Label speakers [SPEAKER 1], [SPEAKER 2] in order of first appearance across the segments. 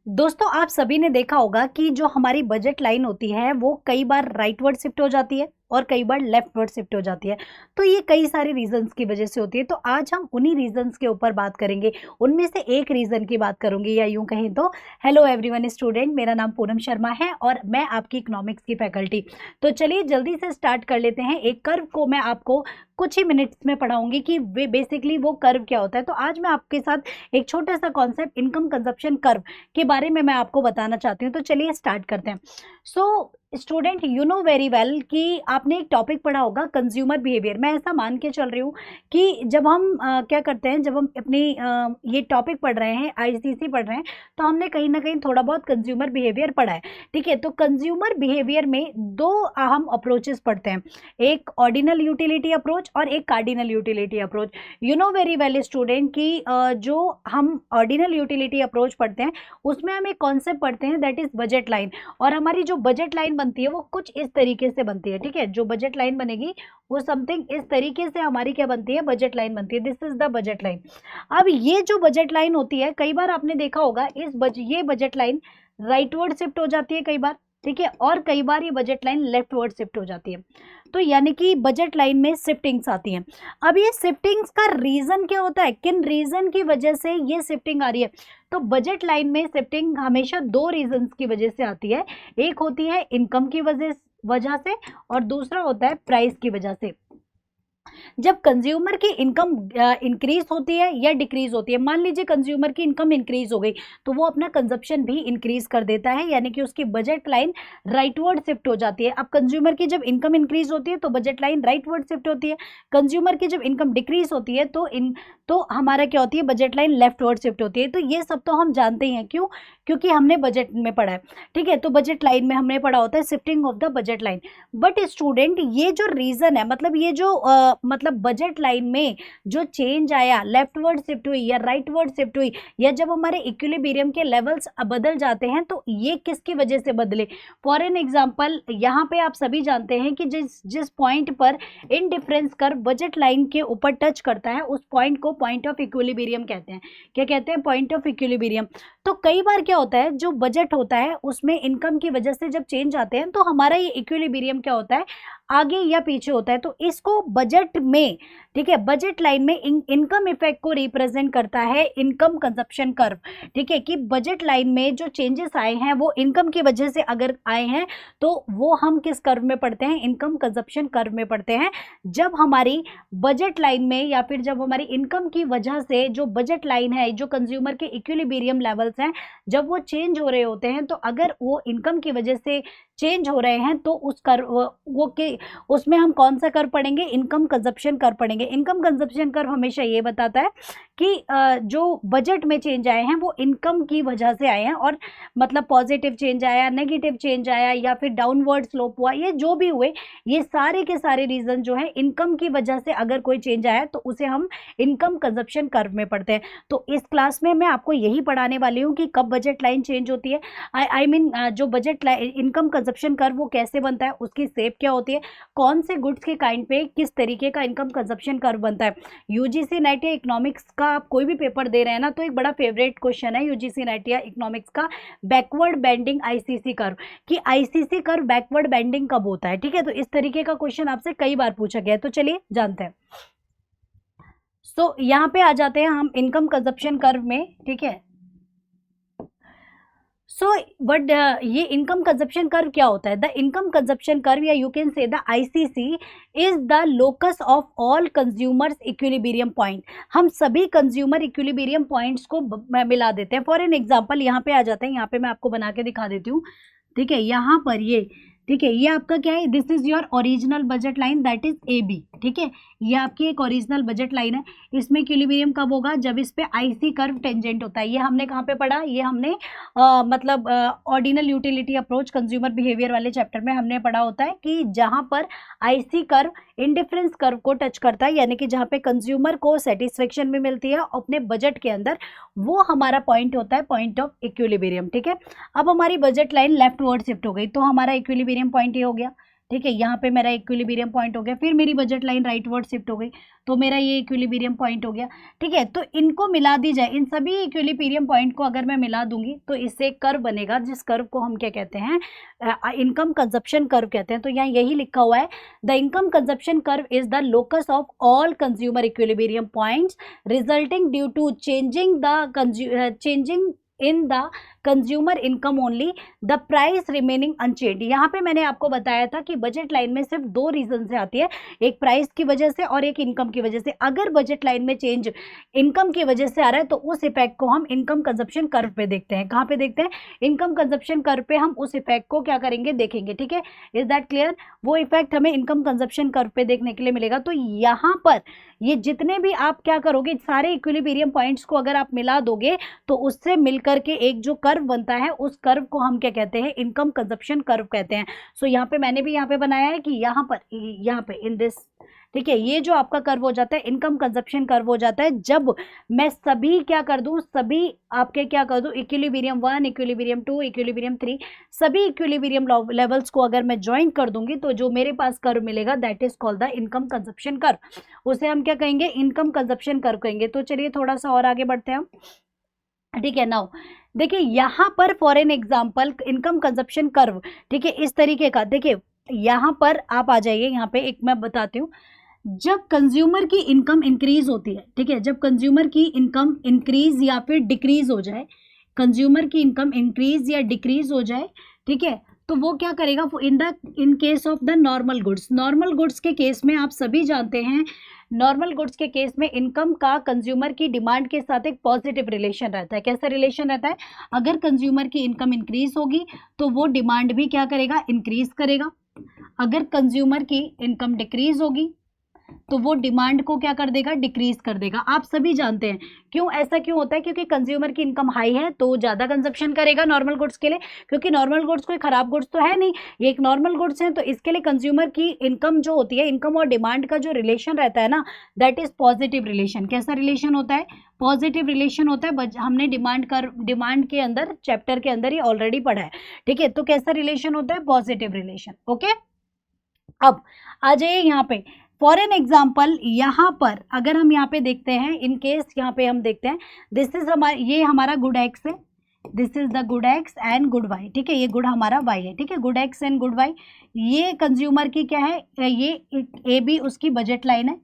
[SPEAKER 1] दोस्तों आप सभी ने देखा होगा कि जो हमारी बजट लाइन होती है वो कई बार राइटवर्ड शिफ्ट हो जाती है और कई बार लेफ्टवर्ड शिफ्ट हो जाती है। तो ये कई सारे रीजंस की वजह से होती है। तो आज हम उन्हीं रीजंस के ऊपर बात करेंगे। उनमें से एक रीजन की बात करूंगी, या यूं कहें तो हेलो एवरीवन स्टूडेंट, मेरा नाम पूनम शर्मा है और मैं आपकी इकोनॉमिक्स की फैकल्टी। तो चलिए जल्दी से स्टार्ट कर लेते हैं। एक कर्व को मैं आपको कुछ ही मिनट्स में पढ़ाऊंगी कि वे बेसिकली वो कर्व क्या होता है। तो आज मैं आपके साथ एक छोटा सा कॉन्सेप्ट इनकम कंजप्शन कर्व के बारे में मैं आपको बताना चाहती हूँ। तो चलिए स्टार्ट करते हैं। So student you know very well कि आपने एक टॉपिक पढ़ा होगा कंज्यूमर बिहेवियर। मैं ऐसा मान के चल रही हूँ कि जब हम क्या करते हैं, जब हम अपनी ये टॉपिक पढ़ रहे हैं, आईसीसी पढ़ रहे हैं, तो हमने कहीं ना कहीं थोड़ा बहुत कंज्यूमर बिहेवियर पढ़ा है। ठीक है, तो कंज्यूमर बिहेवियर में दो अहम अप्रोचेस पढ़ते हैं, एक ऑर्डिनल यूटिलिटी अप्रोच और एक cardinal utility approach. You know very well student कि जो हम ऑर्डिनल यूटिलिटी अप्रोच पढ़ते हैं उसमें हम एक कॉन्सेप्ट पढ़ते हैं दैट इज बजट लाइन। और हमारी जो बजट लाइन बनती है वो कुछ इस तरीके से बनती है। ठीक है, जो बजट लाइन बनेगी वो समथिंग इस तरीके से हमारी क्या बनती है, बजट लाइन बनती है। This is the budget line. अब ये जो बजट लाइन होती है, कई बार आपने देखा होगा ये बजट लाइन राइटवर्ड शिफ्ट हो जाती है कई बार। ठीक है, और कई बार ये बजट लाइन लेफ्टवर्ड शिफ्ट हो जाती है। तो यानी कि बजट लाइन में शिफ्टिंग्स आती हैं। अब ये शिफ्टिंग्स का रीजन क्या होता है, किन रीजन की वजह से ये शिफ्टिंग आ रही है? तो बजट लाइन में शिफ्टिंग हमेशा दो रीजंस की वजह से आती है। एक होती है इनकम की वजह से और दूसरा होता है प्राइस की वजह से। जब कंज्यूमर की इनकम इंक्रीज होती है या डिक्रीज होती है, मान लीजिए कंज्यूमर की इनकम इंक्रीज हो गई तो वो अपना कंजप्शन भी इंक्रीज कर देता है, यानी कि उसकी बजट लाइन राइटवर्ड शिफ्ट हो जाती है। अब कंज्यूमर की जब इनकम इंक्रीज होती है तो बजट लाइन राइटवर्ड शिफ्ट होती है। कंज्यूमर की जब इनकम डिक्रीज होती है तो हमारा क्या होती है, बजट लाइन लेफ्टवर्ड शिफ्ट होती है। तो ये सब तो हम जानते ही हैं, क्यों? क्योंकि हमने बजट में पढ़ा है। ठीक है, तो बजट लाइन में हमने पढ़ा होता है shifting of the budget line. But student ये जो रीजन है, मतलब ये जो मतलब बजट लाइन में जो चेंज आया, लेफ्टवर्ड शिफ्ट हुई या राइटवर्ड शिफ्ट हुई, या जब हमारे इक्विलिब्रियम के लेवल्स बदल जाते हैं, तो ये किसकी वजह से बदले? फॉर एन एग्जांपल, यहाँ पे आप सभी जानते हैं कि जिस पॉइंट पर इनडिफरेंस कर्व बजट लाइन के ऊपर टच करता है उस पॉइंट को पॉइंट ऑफ इक्विलिब्रियम कहते हैं। क्या कहते हैं? Point of equilibrium. तो कई बार क्या होता है, जो बजट होता है उसमें इनकम की वजह से जब चेंज आते हैं तो हमारा ये इक्विलिब्रियम क्या होता है, आगे या पीछे होता है। तो इसको बजट में, ठीक है, बजट लाइन में इनकम इफेक्ट को रिप्रेजेंट करता है इनकम कंजप्शन कर्व। ठीक है, कि बजट लाइन में जो चेंजेस आए हैं वो इनकम की वजह से अगर आए हैं तो वो हम किस कर्व में पढ़ते हैं, इनकम कंजप्शन कर्व में पढ़ते हैं। जब हमारी बजट लाइन में या फिर जब हमारी इनकम की वजह से जो बजट लाइन है, जो कंज्यूमर के इक्विलिब्रियम लेवल्स हैं, जब वो चेंज हो रहे होते हैं, तो अगर वो इनकम की वजह से चेंज हो रहे हैं तो उस कर्व वो के उसमें हम कौन सा कर्व पढ़ेंगे, इनकम कंजप्शन कर्व पढ़ेंगे। इनकम कंजप्शन कर्व हमेशा ये बताता है कि जो बजट में चेंज आए हैं वो इनकम की वजह से आए हैं, और मतलब पॉजिटिव चेंज आया, नेगेटिव चेंज आया या फिर डाउनवर्ड स्लोप हुआ, ये जो भी हुए, ये सारे के सारे रीजन जो है इनकम की वजह से अगर कोई चेंज आया तो उसे हम इनकम कंजप्शन कर्व में पढ़ते हैं। तो इस क्लास में मैं आपको यही पढ़ाने वाली हूँ कि कब बजट लाइन चेंज होती है, आई मीन जो budget line income consumption curve वो कैसे बनता है, उसकी शेप क्या होती है, कौन से गुड्स के काइंड पे किस तरीके का इनकम कंजप्शन कर्व बनता है। यूजीसी नेट या इकोनॉमिक्स का आप कोई भी पेपर दे रहे हैं ना, तो एक बड़ा फेवरेट क्वेश्चन है यूजीसी नेट या इकोनॉमिक्स का, बैकवर्ड बेंडिंग आईसीसी कर्व, कि आईसीसी कर्व बैकवर्ड बेंडिंग कब होता है। ठीक है, तो इस तरीके का क्वेश्चन आपसे कई बार पूछा गया है। तो चलिए जानते हैं। यहाँ पे आ जाते हैं हम इनकम कंजप्शन कर्व में। ठीक है, बट ये इनकम कंजप्शन कर्व क्या होता है? द इनकम कंजप्शन कर्व, या you can say the ICC, is the locus of all consumers equilibrium point. हम सभी कंज्यूमर इक्विलिब्रियम पॉइंट्स को मिला देते हैं। फॉर एन एग्जांपल यहाँ पे आ जाते हैं, यहाँ पे मैं आपको बना के दिखा देती हूँ। ठीक है, यहाँ पर ये, ठीक है, ये आपका क्या है, this is your original budget line, that is A B. ठीक है, ये आपकी एक ओरिजिनल बजट लाइन है। इसमें इक्विलिब्रियम कब होगा, जब इस पे आईसी कर्व टेंजेंट होता है। ये हमने कहाँ पे पढ़ा, ये हमने मतलब ordinal utility approach consumer behaviour वाले चैप्टर में हमने पढ़ा होता है कि जहाँ पर आईसी कर्व इंडिफरेंस कर्व को टच करता है, यानी कि जहाँ पे कंज्यूमर को सेटिस्फेक्शन भी मिलती है अपने बजट के अंदर, वो हमारा पॉइंट होता है पॉइंट ऑफ इक्विलिब्रियम। ठीक है, अब हमारी बजट लाइन लेफ्टवर्ड शिफ्ट हो गई तो हमारा इक्विलिब्रियम पॉइंट ये हो गया। ठीक है, यहाँ पे मेरा इक्विलिब्रियम पॉइंट हो गया, फिर मेरी बजट लाइन राइटवर्ड शिफ्ट हो गई, तो मेरा ये इक्विलिब्रियम पॉइंट हो गया। ठीक है, तो इनको मिला दी जाए, इन सभी इक्विलिब्रियम पॉइंट को अगर मैं मिला दूंगी तो इससे एक कर्व बनेगा, जिस कर्व को हम क्या कहते हैं, इनकम कंजप्शन कर्व कहते हैं। तो यहाँ यही लिखा हुआ है, the income consumption curve is the locus of all consumer equilibrium points resulting due to changing in the consumer income only, the price remaining unchange. यहाँ पे मैंने आपको बताया था कि बजट लाइन में सिर्फ दो रीजन से आती है, एक प्राइस की वजह से और एक इनकम की वजह से। अगर बजट लाइन में चेंज इनकम की वजह से आ रहा है तो उस इफेक्ट को हम इनकम कंजप्शन कर्व पे देखते हैं। कहाँ पे देखते हैं? इनकम कंजप्शन कर्व पे हम उस इफेक्ट को क्या करेंगे, देखेंगे। ठीक है, इज दैट क्लियर? वो इफेक्ट हमें इनकम कंजप्शन कर्व पे देखने के लिए मिलेगा। तो यहाँ पर ये जितने भी आप क्या करोगे, सारे इक्विलिब्रियम पॉइंट्स को अगर आप मिला दोगे तो उससे मिलकर के एक जो कर्व बनता है, उस कर्व को हम क्या कहते हैं, इनकम कंजप्शन कर्व कहते हैं। सो यहाँ पे मैंने भी यहाँ पे बनाया है कि यहाँ पे इन दिस, ठीक है, ये जो आपका कर्व हो जाता है इनकम कंजप्शन कर्व हो जाता है जब मैं सभी क्या कर दूं, सभी आपके क्या कर दूं, इक्विलिब्रियम 1, इक्विलिब्रियम 2, इक्विलिब्रियम 3, सभी इक्विलिब्रियम लेवल्स को अगर मैं ज्वाइन कर दूंगी तो जो मेरे पास कर्व मिलेगा that is called the income consumption curve. उसे हम क्या कहेंगे, इनकम कंजप्शन कर्व कहेंगे। तो चलिए थोड़ा सा और आगे बढ़ते हैं हम। ठीक है, नाउ देखिए यहाँ पर for an example income consumption curve, ठीक है, इस तरीके का। देखिए यहाँ पर आप आ जाइए, यहाँ पे एक मैं बताती हूँ, जब कंज्यूमर की इनकम इंक्रीज होती है, ठीक है, जब कंज्यूमर की इनकम इंक्रीज या फिर डिक्रीज हो जाए, कंज्यूमर की इनकम इंक्रीज या डिक्रीज हो जाए, ठीक है, तो वो क्या करेगा, इन case of the normal goods, normal goods के केस में आप सभी जानते हैं, नॉर्मल गुड्स के केस में इनकम का कंज्यूमर की डिमांड के साथ एक पॉजिटिव रिलेशन रहता है। कैसा रिलेशन रहता है? अगर कंज्यूमर की इनकम इंक्रीज होगी तो वो डिमांड भी क्या करेगा, इंक्रीज करेगा। अगर कंज्यूमर की इनकम डिक्रीज होगी तो वो डिमांड को क्या कर देगा, डिक्रीज कर देगा। आप सभी जानते हैं क्यों, ऐसा क्यों होता है, क्योंकि कंज्यूमर की इनकम हाई है तो ज्यादा कंजप्शन करेगा नॉर्मल गुड्स के लिए, क्योंकि नॉर्मल गुड्स कोई खराब गुड्स तो है नहीं, ये एक नॉर्मल गुड्स है, तो इसके लिए कंज्यूमर की इनकम जो होती है, इनकम और डिमांड का जो रिलेशन रहता है ना, दैट इज पॉजिटिव रिलेशन। कैसा रिलेशन होता है? पॉजिटिव रिलेशन होता है। हमने डिमांड के अंदर चैप्टर के अंदर ही ऑलरेडी पढ़ा है। ठीक है, तो कैसा रिलेशन होता है? Positive relation. ओके, अब आ जाइए यहाँ पे फॉर एन एग्जाम्पल, यहाँ पर अगर हम यहाँ पे देखते हैं, इन केस यहाँ पे हम देखते हैं, दिस इज ये हमारा गुड एक्स है, this is the good X and good Y. ठीक है, ये गुड हमारा वाई है। ठीक है, good X and good Y, ये कंज्यूमर की क्या है, ये ए बी उसकी बजट लाइन है।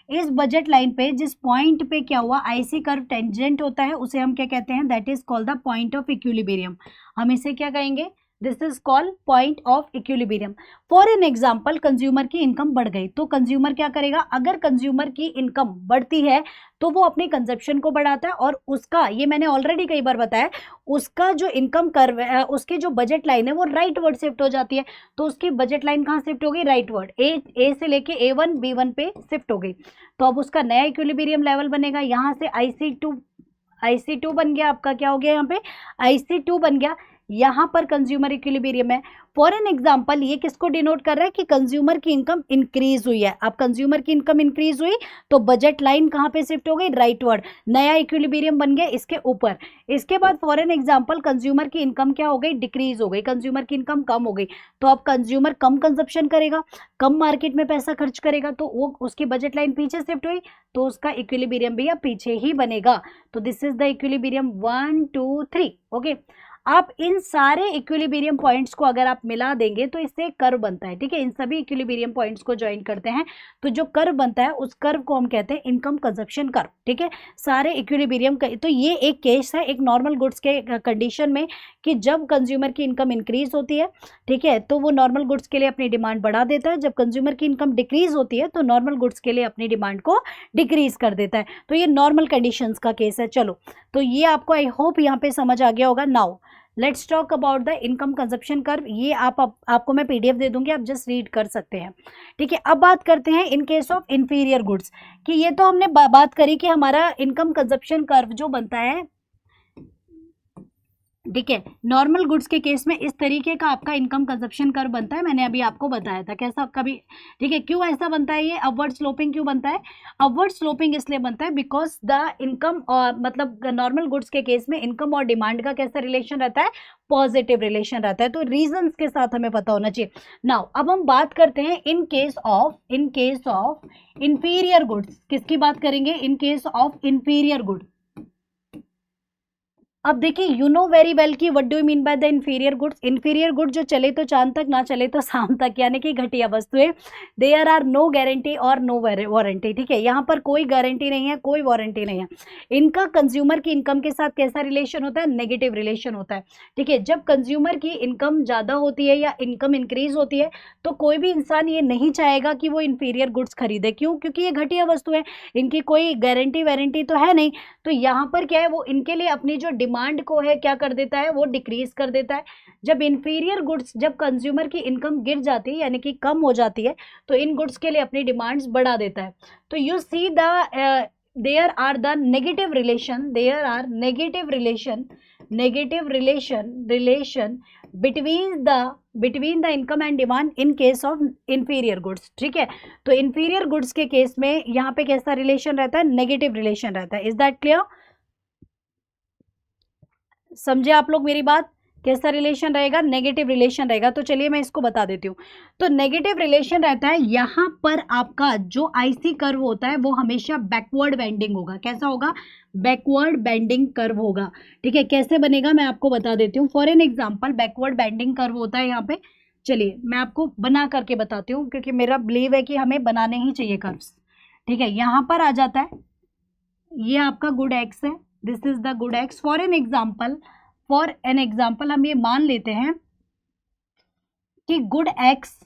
[SPEAKER 1] इस बजट लाइन पे जिस पॉइंट पे क्या हुआ, आईसी कर्व टेंजेंट होता है, उसे हम क्या कहते हैं, that is called the point of equilibrium. हम इसे क्या कहेंगे, this is called point of equilibrium. For an example, consumer की इनकम बढ़ गई तो कंज्यूमर क्या करेगा, अगर कंज्यूमर की इनकम बढ़ती है तो वो अपने कंजप्शन को बढ़ाता है, और उसका, ये मैंने ऑलरेडी कई बार बताया, उसका जो इनकम कर्व है, उसकी जो बजट लाइन है वो राइट वर्ड शिफ्ट हो जाती है। तो उसकी बजट लाइन कहाँ शिफ्ट हो गई, राइट वर्ड, ए से लेके A1 B1 पे शिफ्ट हो गई। तो अब उसका नया इक्विलिब्रियम लेवल बनेगा, यहाँ से IC2 बन गया आपका, क्या हो गया यहाँ पे, IC2 बन गया। यहाँ पर कंज्यूमर इक्विलिब्रियम है। फॉर एन एग्जाम्पल, ये किसको डिनोट कर रहा है कि कंज्यूमर की इनकम इंक्रीज हुई है। अब कंज्यूमर की इनकम इंक्रीज हुई तो बजट लाइन कहाँ पे शिफ्ट हो गई, राइटवर्ड, नया इक्विलिब्रियम बन गया इसके ऊपर। इसके बाद फॉर एन एग्जाम्पल, कंज्यूमर की इनकम क्या हो गई, डिक्रीज हो गई, कंज्यूमर की इनकम कम हो गई, तो अब कंज्यूमर कम कंजप्शन करेगा, कम मार्केट में पैसा खर्च करेगा, तो वो उसकी बजट लाइन पीछे शिफ्ट हुई, तो उसका इक्विलिब्रियम भी अब पीछे ही बनेगा। तो this is the equilibrium 1 2 3। Okay, आप इन सारे इक्विलिब्रियम पॉइंट्स को अगर आप मिला देंगे तो इससे एक कर्व बनता है। ठीक है, इन सभी इक्विलिब्रियम पॉइंट्स को ज्वाइन करते हैं तो जो कर्व बनता है उस कर्व को हम कहते हैं इनकम कंजप्शन कर्व। ठीक है, सारे इक्विलिब्रियम का, तो ये एक केस है एक नॉर्मल गुड्स के कंडीशन में कि जब कंज्यूमर की इनकम इंक्रीज होती है, ठीक है, तो वो नॉर्मल गुड्स के लिए अपनी डिमांड बढ़ा देता है। जब कंज्यूमर की इनकम डिक्रीज होती है तो नॉर्मल गुड्स के लिए अपनी डिमांड को डिक्रीज कर देता है। तो ये नॉर्मल कंडीशंस का केस है। चलो, तो ये आपको आई होप यहाँ पे समझ आ गया होगा। Now let's talk about the income consumption curve. ये आपको मैं PDF दे दूंगी, आप जस्ट रीड कर सकते हैं। ठीक है, अब बात करते हैं इन केस ऑफ इंफीरियर गुड्स, कि ये तो हमने बात करी कि हमारा इनकम कंजप्शन कर्व जो बनता है ठीक है। नॉर्मल गुड्स के केस में इस तरीके का आपका इनकम कंजप्शन कर्व बनता है, मैंने अभी आपको बताया था कैसा कभी, ठीक है। क्यों ऐसा बनता है, ये अपवर्ड स्लोपिंग क्यों बनता है? अपवर्ड स्लोपिंग इसलिए बनता है बिकॉज द इनकम, और मतलब नॉर्मल गुड्स के केस में इनकम और डिमांड का कैसा रिलेशन रहता है? पॉजिटिव रिलेशन रहता है। तो रीजंस के साथ हमें पता होना चाहिए। नाउ अब हम बात करते हैं इन केस ऑफ इंफीरियर गुड्स। किसकी बात करेंगे? इन केस ऑफ इंफीरियर गुड। अब देखिए, यू नो वेरी वेल कि what do you mean by the inferior goods. Inferior good जो चले तो चांद तक, ना चले तो शाम तक, यानी कि घटिया वस्तुएं। देयर आर नो गारंटी और नो वारंटी, ठीक है। यहाँ पर कोई गारंटी नहीं है, कोई वारंटी नहीं है। इनका कंज्यूमर की इनकम के साथ कैसा रिलेशन होता है? नेगेटिव रिलेशन होता है, ठीक है। जब कंज्यूमर की इनकम ज़्यादा होती है या इनकम इंक्रीज होती है तो कोई भी इंसान ये नहीं चाहेगा कि वो इंफीरियर गुड्स खरीदे। क्यों? क्योंकि ये घटिया वस्तु है, इनकी कोई गारंटी वारंटी तो है नहीं। तो यहाँ पर क्या है, वो इनके लिए अपनी जो डिमांड को है क्या कर देता है? वो डिक्रीज कर देता है। जब इंफीरियर गुड्स, जब कंज्यूमर की इनकम गिर जाती है यानी कि कम हो जाती है, तो इन गुड्स के लिए अपनी डिमांड्स बढ़ा देता है। तो you see the there are the negative relation, there are negative relation between the income and demand in case of inferior goods, ठीक है। तो इंफीरियर गुड्स के केस में यहाँ पे कैसा रिलेशन रहता है? नेगेटिव रिलेशन रहता है। Is that clear? समझे आप लोग मेरी बात? कैसा रिलेशन रहेगा? नेगेटिव रिलेशन रहेगा। तो चलिए मैं इसको बता देती हूँ। तो नेगेटिव रिलेशन रहता है, यहाँ पर आपका जो आईसी कर्व होता है वो हमेशा बैकवर्ड बेंडिंग होगा। कैसा होगा? बैकवर्ड बेंडिंग कर्व होगा, ठीक है। कैसे बनेगा मैं आपको बता देती हूँ। For an example, backward bending curve होता है यहाँ पे। चलिए मैं आपको बना करके बताती हूँ, क्योंकि मेरा बिलीव है कि हमें बनाने ही चाहिए कर्व्स, ठीक है। यहाँ पर आ जाता है, ये आपका गुड एक्स है, this is the good x. For an example हम ये मान लेते हैं कि good X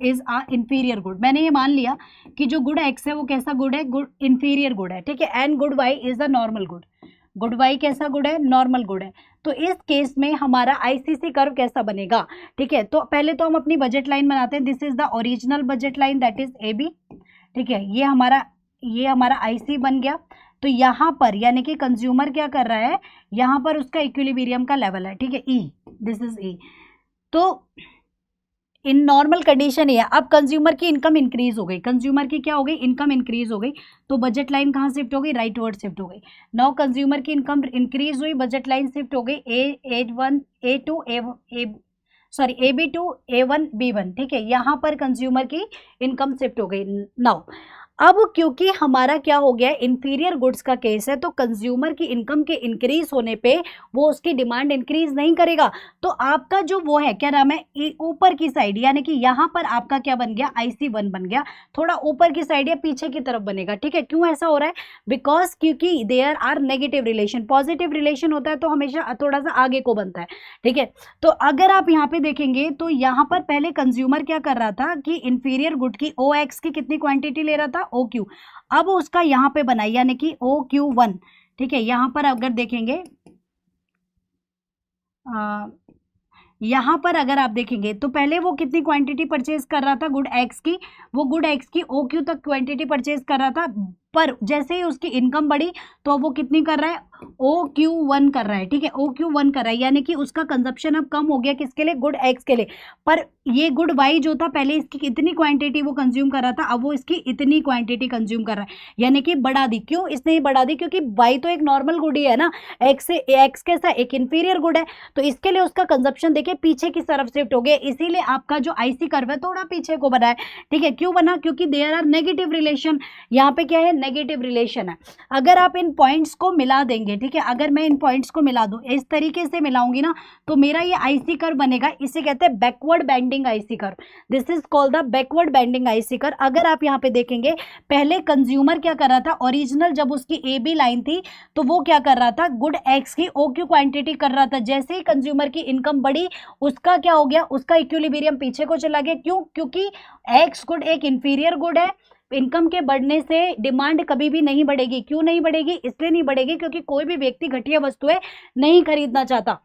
[SPEAKER 1] is a inferior good. मैंने ये मान लिया कि जो गुड एक्स है वो कैसा गुड है? गुड इंफीरियर गुड है, ठीक है। And good Y is a normal good. Good Y कैसा गुड है? नॉर्मल गुड है। तो इस केस में हमारा आईसीसी कर्व कैसा बनेगा? ठीक है, तो पहले तो हम अपनी बजट लाइन बनाते हैं। This is the original budget line, that is A B, ठीक है। ये हमारा आईसी बन गया। तो यहाँ पर यानी कि कंज्यूमर क्या कर रहा है, यहाँ पर उसका इक्विलिब्रियम का लेवल है, ठीक है, ई, दिस इज ई। तो इन नॉर्मल कंडीशन ये है। अब कंज्यूमर की इनकम इंक्रीज हो गई, कंज्यूमर की क्या हो गई? इनकम इंक्रीज हो गई। तो बजट लाइन कहाँ शिफ्ट हो गई? राइट वर्ड शिफ्ट हो गई। नाउ कंज्यूमर की इनकम इंक्रीज हुई, बजट लाइन शिफ्ट हो गई A B to A1 B1, ठीक है। यहाँ पर कंज्यूमर की इनकम शिफ्ट हो गई। नाउ अब क्योंकि हमारा क्या हो गया, इंफीरियर गुड्स का केस है, तो कंज्यूमर की इनकम के इंक्रीज होने पे वो उसकी डिमांड इंक्रीज नहीं करेगा। तो आपका जो वो है, क्या नाम है, ऊपर की साइड, यानी कि यहाँ पर आपका क्या बन गया? IC1 बन गया। थोड़ा ऊपर की साइड या पीछे की तरफ बनेगा, ठीक है। क्यों ऐसा हो रहा है? बिकॉज क्योंकि there are negative relation. Positive relation होता है तो हमेशा थोड़ा सा आगे को बनता है, ठीक है। तो अगर आप यहाँ पे देखेंगे तो यहाँ पर पहले कंज्यूमर क्या कर रहा था कि इंफीरियर गुड की OX की कितनी क्वांटिटी ले रहा था? OQ। अब उसका यहाँ पे बना, यानी कि OQ1, ठीक है। यहाँ पर अगर देखेंगे, यहाँ पर अगर आप देखेंगे तो पहले वो कितनी क्वांटिटी परचेज कर रहा था गुड एक्स की? वो गुड एक्स की OQ तक क्वांटिटी परचेज कर रहा था, पर जैसे ही उसकी इनकम बढ़ी तो वो कितनी कर रहा है? OQ1 कर रहा है, ठीक है। OQ1 कर रहा है, यानी कि उसका कंजप्शन अब कम हो गया। किसके लिए? गुड एक्स के लिए। पर ये गुड वाई जो था, पहले इसकी कितनी क्वांटिटी वो कंज्यूम कर रहा था, अब वो इसकी इतनी क्वांटिटी कंज्यूम कर रहा है, यानी कि बढ़ा दी। क्यों इसने बढ़ा दी? क्योंकि वाई तो एक नॉर्मल गुड ही है ना, एक्स कैसा? एक इंफीरियर गुड है। तो इसके लिए उसका कंजप्शन देखिए पीछे की तरफ शिफ्ट हो गया, इसीलिए आपका जो आईसी कर्व है थोड़ा पीछे को बना है, ठीक है। क्यों बना? क्योंकि देयर आर नेगेटिव रिलेशन। यहाँ पे क्या है? नेगेटिव रिलेशन है। अगर आप इन पॉइंट्स को मिला देंगे, ठीक है, अगर मैं इन पॉइंट्स को मिला दूं, इस तरीके से मिलाऊंगी ना, तो मेरा ये आईसी कर्व बनेगा। इसे कहते हैं backward bending IC curve. This is called the backward bending IC curve. अगर आप यहाँ पे देखेंगे, पहले कंज्यूमर क्या कर रहा था? ओरिजिनल जब उसकी AB लाइन थी तो वो क्या कर रहा था? गुड एक्स की OQ क्वांटिटी कर रहा था। जैसे ही कंज्यूमर की इनकम बढ़ी, उसका क्या हो गया? उसका इक्विलिब्रियम पीछे को चला गया। क्यों? क्योंकि एक्स गुड एक इंफीरियर गुड है। इनकम के बढ़ने से डिमांड कभी भी नहीं बढ़ेगी। क्यों नहीं बढ़ेगी? इसलिए नहीं बढ़ेगी क्योंकि कोई भी व्यक्ति घटिया वस्तुएं नहीं खरीदना चाहता।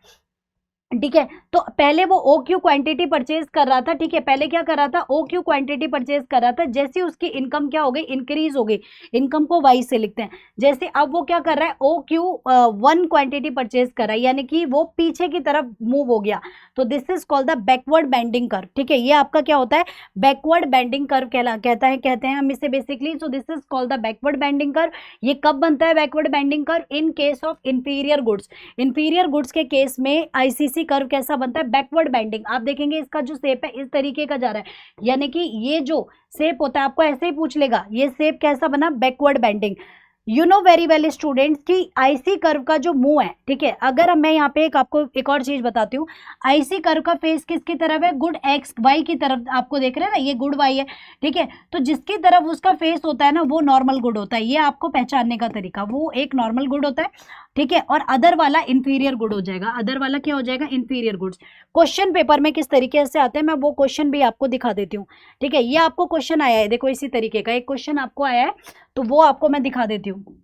[SPEAKER 1] ठीक है। तो पहले वो ओ क्यू क्वांटिटी परचेज कर रहा था, ठीक है, पहले क्या कर रहा था, ओ क्यू क्वांटिटी परचेज कर रहा था। जैसे उसकी इनकम क्या हो गई, इंक्रीज हो गई, इनकम को वाई से लिखते हैं। जैसे अब वो क्या कर रहा है, O Q one quantity purchase कर रहा है, यानी कि वो पीछे की तरफ मूव हो गया। तो this is called the backward bending curve, ठीक है, ये आपका क्या होता है, बैकवर्ड बेंडिंग कर्व कहते हैं हम इसे basically. So this is called the backward bending curve. ये कब बनता है backward bending curve, in case of inferior goods. Inferior goods के केस में आईसीसी कर्व कैसा बनता है, बैकवर्ड बेंडिंग। आप देखेंगे इसका जो शेप है इस तरीके का जा रहा है, यानी कि ये जो शेप होता है आपको ऐसे ही पूछ लेगा, ये शेप कैसा बना, backward bending. You know very well students कि आईसी कर्व का जो मुंह है, ठीक है, अगर मैं यहाँ पे आपको एक और चीज बताती हूँ, आईसी कर्व का फेस किसकी तरफ है, गुड एक्स वाई की तरफ। आपको देख रहे हैं ना, ये गुड वाई है, ठीक है। तो जिसकी तरफ उसका फेस होता है ना, वो नॉर्मल गुड होता है। ये आपको पहचानने का तरीका, वो एक नॉर्मल गुड होता है, ठीक है, और अदर वाला इंफीरियर गुड हो जाएगा। अदर वाला क्या हो जाएगा, इंफीरियर गुड्स। क्वेश्चन पेपर में किस तरीके से आते हैं, मैं वो क्वेश्चन भी आपको दिखा देती हूँ, ठीक है। ये आपको क्वेश्चन आया है, देखो इसी तरीके का एक क्वेश्चन आपको आया है, तो वो आपको मैं दिखा देती हूँ।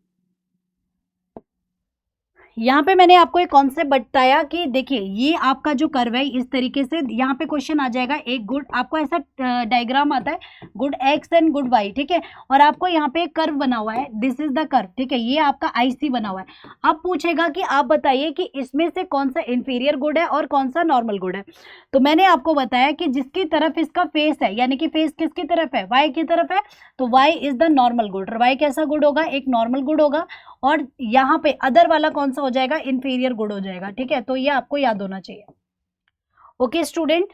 [SPEAKER 1] यहाँ पे मैंने आपको एक कॉन्सेप्ट बताया कि देखिए ये आपका जो कर्व है इस तरीके से, यहाँ पे क्वेश्चन आ जाएगा एक गुड, आपको ऐसा डायग्राम आता है good X and good Y, ठीक है, और आपको यहाँ पे एक कर्व बना हुआ है, दिस इज द कर्व, ठीक है, ये आपका आईसी बना हुआ है। अब पूछेगा कि आप बताइए कि इसमें से कौन सा इंफीरियर गुड है और कौन सा नॉर्मल गुड है। तो मैंने आपको बताया कि जिसकी तरफ इसका फेस है, यानी कि फेस किसकी तरफ है, वाई की तरफ है, तो Y is the normal good. Y कैसा गुड होगा, एक नॉर्मल गुड होगा, और यहाँ पे अदर वाला कौन सा हो जाएगा, इंफीरियर गुड हो जाएगा, ठीक है। तो ये आपको याद होना चाहिए। ओके स्टूडेंट,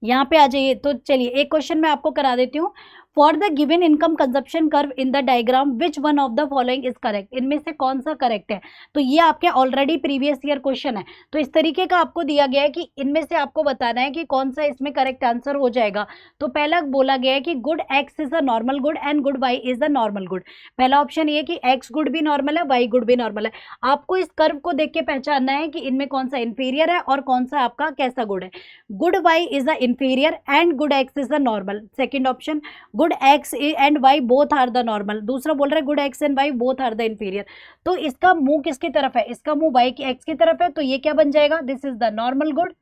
[SPEAKER 1] यहाँ पे आ जाइए। तो चलिए एक क्वेश्चन मैं आपको करा देती हूँ। For the given income consumption curve in the diagram which one of the following is correct, इनमें से कौन सा करेक्ट है। तो ये आपके ऑलरेडी प्रीवियस ईयर क्वेश्चन है, तो इस तरीके का आपको दिया गया है कि इनमें से आपको बताना है कि कौन सा इसमें करेक्ट आंसर हो जाएगा। तो पहला बोला गया है कि good X is a normal good and good Y is a normal good. पहला ऑप्शन ये कि एक्स गुड भी नॉर्मल है, वाई गुड भी नॉर्मल है। आपको इस कर्व को देख के पहचानना है कि इनमें कौन सा इंफीरियर है और कौन सा आपका कैसा गुड है। Good Y is a inferior and good X is a normal. Second option, good X and Y both are the normal. दूसरा बोल रहा है good X and Y both are the inferior. तो इसका मुंह किसकी तरफ है, इसका मुंह वाई की एक्स की तरफ है, तो ये क्या बन जाएगा, this is the normal good.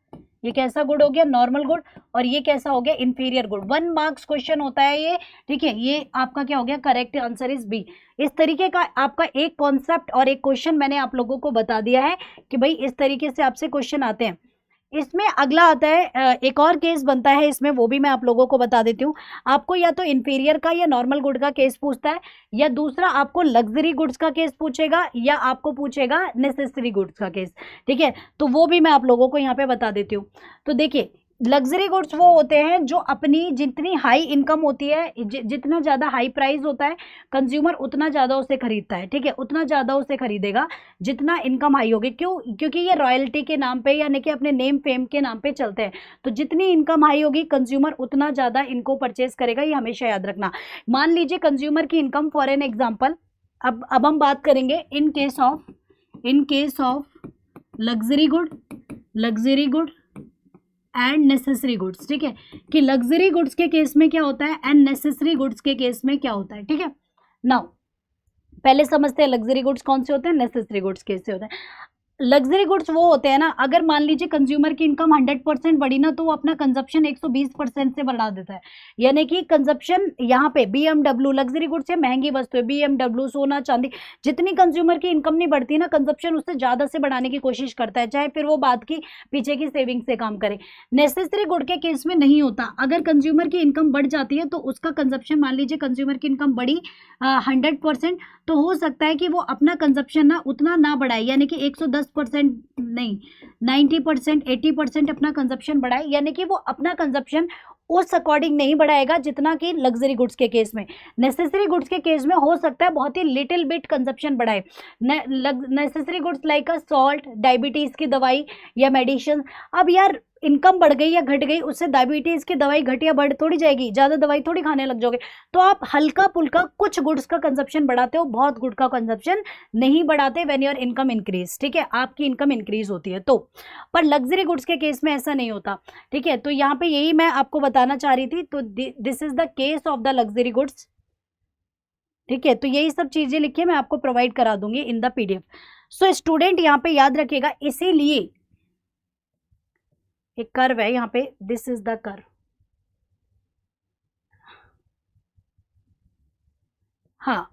[SPEAKER 1] ये कैसा गुड हो गया, नॉर्मल गुड, और ये कैसा हो गया, इंफीरियर गुड। 1 मार्क्स क्वेश्चन होता है ये, ठीक है। ये आपका क्या हो गया, करेक्ट आंसर इज बी। इस तरीके का आपका एक कॉन्सेप्ट और एक क्वेश्चन मैंने आप लोगों को बता दिया है कि भाई इस तरीके से आपसे क्वेश्चन आते हैं। इसमें अगला आता है एक और केस बनता है इसमें, वो भी मैं आप लोगों को बता देती हूँ। आपको या तो इंफीरियर का या नॉर्मल गुड का केस पूछता है, या दूसरा आपको लग्जरी गुड्स का केस पूछेगा, या आपको पूछेगा नेसेसरी गुड्स का केस, ठीक है। तो वो भी मैं आप लोगों को यहाँ पे बता देती हूँ। तो देखिए लग्जरी गुड्स वो होते हैं जो अपनी जितनी हाई इनकम होती है, जितना ज़्यादा हाई प्राइस होता है, कंज्यूमर उतना ज़्यादा उसे खरीदता है, ठीक है, उतना ज़्यादा उसे खरीदेगा जितना इनकम हाई होगी। क्यों, क्योंकि ये रॉयल्टी के नाम पे यानी कि अपने नेम फेम के नाम पे चलते हैं। तो जितनी इनकम हाई होगी कंज्यूमर उतना ज़्यादा इनको परचेज करेगा, ये हमेशा याद रखना। मान लीजिए कंज्यूमर की इनकम फॉर एन एग्जाम्पल, अब हम बात करेंगे इन case of luxury good and necessary goods, ठीक है, कि लग्जरी गुड्स के केस में क्या होता है एंड नेसेसरी गुड्स के केस में क्या होता है, ठीक है। नाउ पहले समझते हैं लग्जरी गुड्स कौन से होते हैं, नेसेसरी गुड्स कैसे होते हैं। लग्जरी गुड्स वो होते हैं ना, अगर मान लीजिए कंज्यूमर की इनकम 100% बढ़ी ना, तो वो अपना कंजप्शन 120% से बढ़ा देता है। यानी कि कंजप्शन यहाँ पे BMW लग्जरी गुड्स है, महंगी वस्तु है, BMW सोना चांदी, जितनी कंज्यूमर की इनकम नहीं बढ़ती ना, कंजप्शन उससे ज़्यादा से बढ़ाने की कोशिश करता है, चाहे फिर वो बाद की पीछे की सेविंग से काम करे। नेसेसरी गुड के केस में नहीं होता। अगर कंज्यूमर की इनकम बढ़ जाती है तो उसका कंजप्शन, मान लीजिए कंज्यूमर की इनकम बढ़ी 100%, तो हो सकता है कि वो अपना कंजप्शन ना उतना ना बढ़ाए, यानी कि 110% नहीं, 90% 80% अपना कंजप्शन बढ़ाए, यानी कि वो अपना कंजप्शन उस अकॉर्डिंग नहीं बढ़ाएगा जितना कि लग्जरी गुड्स के केस में। नेसेसरी गुड्स के केस में हो सकता है बहुत ही लिटिल बिट कंजप्शन बढ़ाए। Necessary goods like a salt, diabetes की दवाई या मेडिसिन। अब यार इनकम बढ़ गई या घट गई, उससे डायबिटीज की दवाई घट या बढ़ थोड़ी जाएगी, ज्यादा दवाई थोड़ी खाने लग जाओगे। तो आप हल्का पुल्का कुछ गुड्स का कंजप्शन बढ़ाते हो, बहुत गुड का कंजप्शन नहीं बढ़ाते व्हेन योर इनकम इंक्रीज, ठीक है, आपकी इनकम इंक्रीज होती है तो। पर लग्जरी गुड्स के केस में ऐसा नहीं होता, ठीक है। तो यहाँ पे यही मैं आपको बताना चाह रही थी। तो this is the case of the luxury goods, ठीक है। तो यही सब चीजें लिखिए, मैं आपको प्रोवाइड करा दूंगी in the PDF। So student यहाँ पे याद रखिएगा, इसीलिए एक कर्व है यहाँ पे, दिस इज द कर्व। हाँ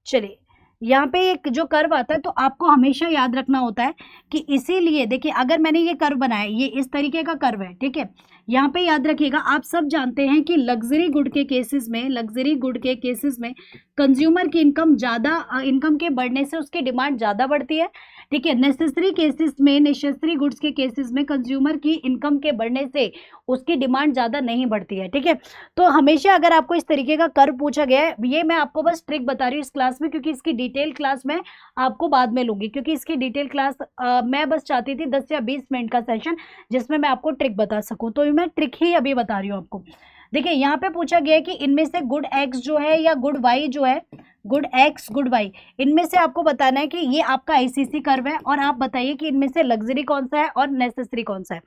[SPEAKER 1] चलिए, यहाँ पे एक जो कर्व आता है तो आपको हमेशा याद रखना होता है कि इसीलिए देखिए, अगर मैंने ये कर्व बनाया, ये इस तरीके का कर्व है, ठीक है, यहाँ पे याद रखिएगा, आप सब जानते हैं कि लग्जरी गुड के केसेस में, लग्जरी गुड के केसेस में कंज्यूमर की इनकम ज़्यादा, इनकम के बढ़ने से उसकी डिमांड ज़्यादा बढ़ती है, ठीक है। नेसेसरी केसेस में, नेसेसरी गुड्स के केसेस में कंज्यूमर की इनकम के बढ़ने से उसकी डिमांड ज़्यादा नहीं बढ़ती है, ठीक है। तो हमेशा अगर आपको इस तरीके का कर्व पूछा गया है, ये मैं आपको बस ट्रिक बता रही हूँ इस क्लास में, क्योंकि इसकी डिटेल क्लास मैं आपको बाद में लूंगी, क्योंकि इसकी डिटेल क्लास मैं बस चाहती थी 10 या 20 मिनट का सेशन जिसमें मैं आपको ट्रिक बता सकूं, तो मैं ट्रिक ही अभी बता रही हूँ आपको। देखिए यहाँ पे पूछा गया है कि इनमें से गुड एक्स जो है या गुड वाई जो है, गुड एक्स गुड वाई, इनमें से आपको बताना है कि ये आपका आईसीसी कर्व है, और आप बताइए कि इनमें से लग्जरी कौन सा है और नेसेसरी कौन सा है।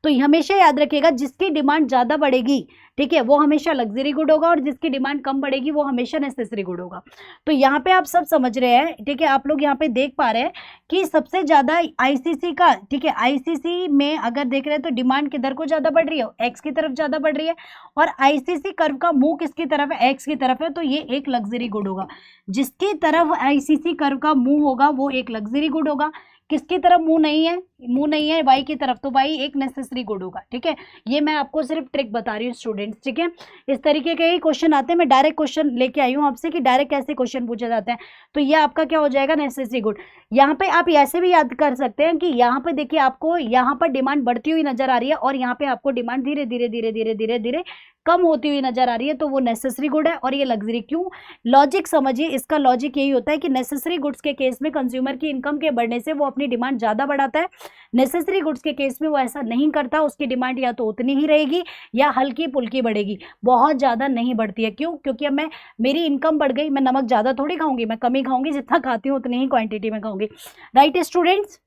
[SPEAKER 1] तो हमेशा याद रखिएगा, जिसकी डिमांड ज़्यादा बढ़ेगी, ठीक है, वो हमेशा लग्जरी गुड होगा, और जिसकी डिमांड कम बढ़ेगी वो हमेशा नेसेसरी गुड होगा। तो यहाँ पे आप सब समझ रहे हैं, ठीक है, आप लोग यहाँ पे देख पा रहे हैं कि सबसे ज़्यादा आईसीसी का, ठीक है, आईसीसी में अगर देख रहे हैं तो डिमांड किधर को ज़्यादा बढ़ रही है, एक्स की तरफ ज़्यादा बढ़ रही है, और आईसीसी कर्व का मुंह किसकी तरफ है, एक्स की तरफ है, तो ये एक लग्जरी गुड होगा। जिसकी तरफ आईसीसी कर्व का मुंह होगा वो एक लग्जरी गुड होगा, किसकी तरफ मुंह नहीं है, मुंह नहीं है वाई की तरफ, तो वाई एक नेसेसरी गुड होगा, ठीक है। ये मैं आपको सिर्फ ट्रिक बता रही हूँ स्टूडेंट्स, ठीक है। इस तरीके के ही क्वेश्चन आते हैं, मैं डायरेक्ट क्वेश्चन लेके आई हूँ आपसे कि डायरेक्ट कैसे क्वेश्चन पूछे जाते हैं, तो ये आपका क्या हो जाएगा, नेसेसरी गुड। यहाँ पे आप ऐसे भी याद कर सकते हैं कि यहाँ पे देखिए आपको यहाँ पर डिमांड बढ़ती हुई नजर आ रही है, और यहाँ पे आपको डिमांड धीरे धीरे धीरे धीरे धीरे धीरे कम होती हुई नजर आ रही है, तो वो नेसेसरी गुड है, और ये लग्जरी। क्यों, लॉजिक समझिए, इसका लॉजिक यही होता है कि नेसेसरी गुड्स के केस में कंज्यूमर की इनकम के बढ़ने से वो अपनी डिमांड ज्यादा बढ़ाता है, नेसेसरी गुड्स के केस में वो ऐसा नहीं करता, उसकी डिमांड या तो उतनी ही रहेगी या हल्की फुल्की बढ़ेगी, बहुत ज्यादा नहीं बढ़ती है। क्यों, क्योंकि अब मेरी इनकम बढ़ गई, मैं नमक ज्यादा थोड़ी खाऊंगी, मैं कम ही खाऊंगी, जितना खाती हूँ उतनी ही क्वांटिटी में खाऊंगी, right students.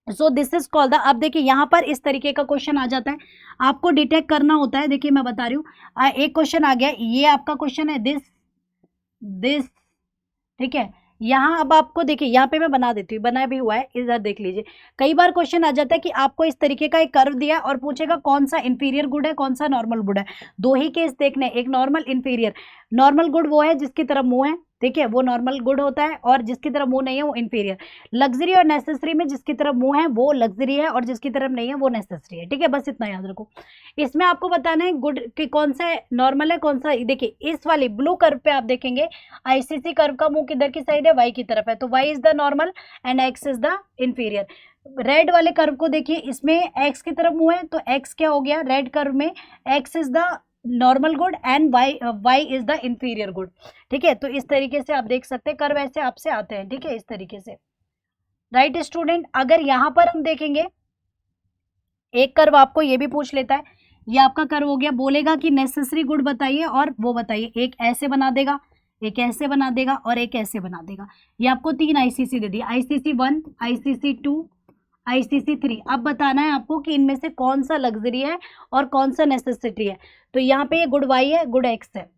[SPEAKER 1] So this is called the, अब देखिए यहाँ पर इस तरीके का क्वेश्चन आ जाता है, आपको डिटेक्ट करना होता है। देखिए मैं बता रही हूँ, एक क्वेश्चन आ गया, ये आपका क्वेश्चन है दिस, ठीक है। यहाँ अब आपको देखिए, यहाँ पे मैं बना देती हूँ, बना भी हुआ है, इधर देख लीजिए। कई बार क्वेश्चन आ जाता है कि आपको इस तरीके का एक कर्व दिया और पूछेगा कौन सा इंफीरियर गुड है, कौन सा नॉर्मल गुड है। दो ही केस देखने, एक नॉर्मल, इंफीरियर। नॉर्मल गुड वो है जिसकी तरफ मुंह है, ठीक है, वो नॉर्मल गुड होता है, और जिसकी तरफ मुंह नहीं है वो इंफीरियर। लग्जरी और नेसेसरी में जिसकी तरफ मुंह है वो लग्जरी है, और जिसकी तरफ नहीं है वो नेसेसरी है, ठीक है, बस इतना याद रखो। इसमें आपको बताना है गुड कि कौन सा नॉर्मल है, कौन सा, देखिए इस वाली ब्लू कर्व पे आप देखेंगे आईसीसी कर्व का मुंह किधर की साइड है, वाई की तरफ है, तो Y is the normal and X is the inferior. Red वाले कर्व को देखिए, इसमें एक्स की तरफ मुंह है, तो एक्स क्या हो गया, रेड कर्व में X is the normal good and Y is the inferior good, ठीक है। तो इस तरीके से आप देख सकते हैं, कर्व ऐसे आपसे आते हैं, ठीक है, इस तरीके से, राइट स्टूडेंट। अगर यहां पर हम देखेंगे, एक कर्व आपको ये भी पूछ लेता है, ये आपका कर्व हो गया, बोलेगा कि नेसेसरी गुड बताइए, और वो बताइए, एक ऐसे बना देगा, एक ऐसे बना देगा, और एक ऐसे बना देगा। ये आपको 3 आईसीसी दे दिया, आईसीसी 1, आईसीसी 2, आईसीसी 3। अब बताना है आपको कि इनमें से कौन सा लग्जरी है और कौन सा नेसेसिटी है। तो यहाँ पे ये गुड वाई है, गुड एक्स है।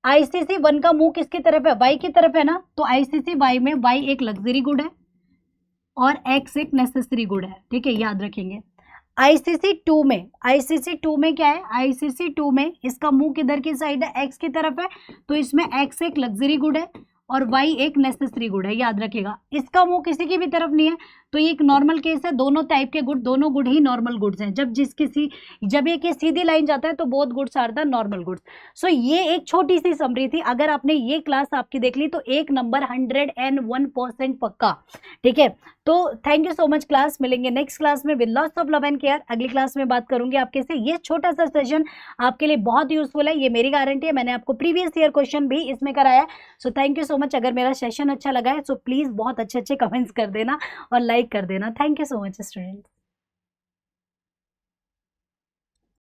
[SPEAKER 1] आईसीसी 1 का मुंह किसकी तरफ है, वाई की तरफ है ना, तो आईसीसी वाई में वाई एक लग्जरी गुड है और एक्स एक नेसेसरी गुड है, ठीक है, याद रखेंगे। आईसीसी 2 में, आईसीसी 2 में क्या है, आईसीसी 2 में इसका मुंह किधर की साइड है, एक्स की तरफ है, तो इसमें एक्स एक लग्जरी गुड है और वाई एक नेसेसरी गुड है, याद रखिएगा। इसका मुंह किसी की भी तरफ नहीं है, तो ये एक नॉर्मल केस है, दोनों टाइप के गुड, दोनों गुड ही नॉर्मल गुड्स हैं। जब ये सीधी लाइन जाता है तो both goods are the normal goods. So ये एक छोटी सी समरी थी, अगर आपने ये क्लास आपकी देख ली तो एक नंबर 101% पक्का, ठीक है। तो thank you so much class, मिलेंगे नेक्स्ट क्लास में with lots of love and care. अगली क्लास में बात करूंगी आपके से, ये छोटा सा सेशन आपके लिए बहुत यूजफुल है, ये मेरी गारंटी है, मैंने आपको प्रीवियस ईयर क्वेश्चन भी इसमें कराया है। So thank you so much. अगर मेरा सेशन अच्छा लगा है सो प्लीज बहुत अच्छे कमेंट्स कर देना और लाइक कर देना। Thank you so much students.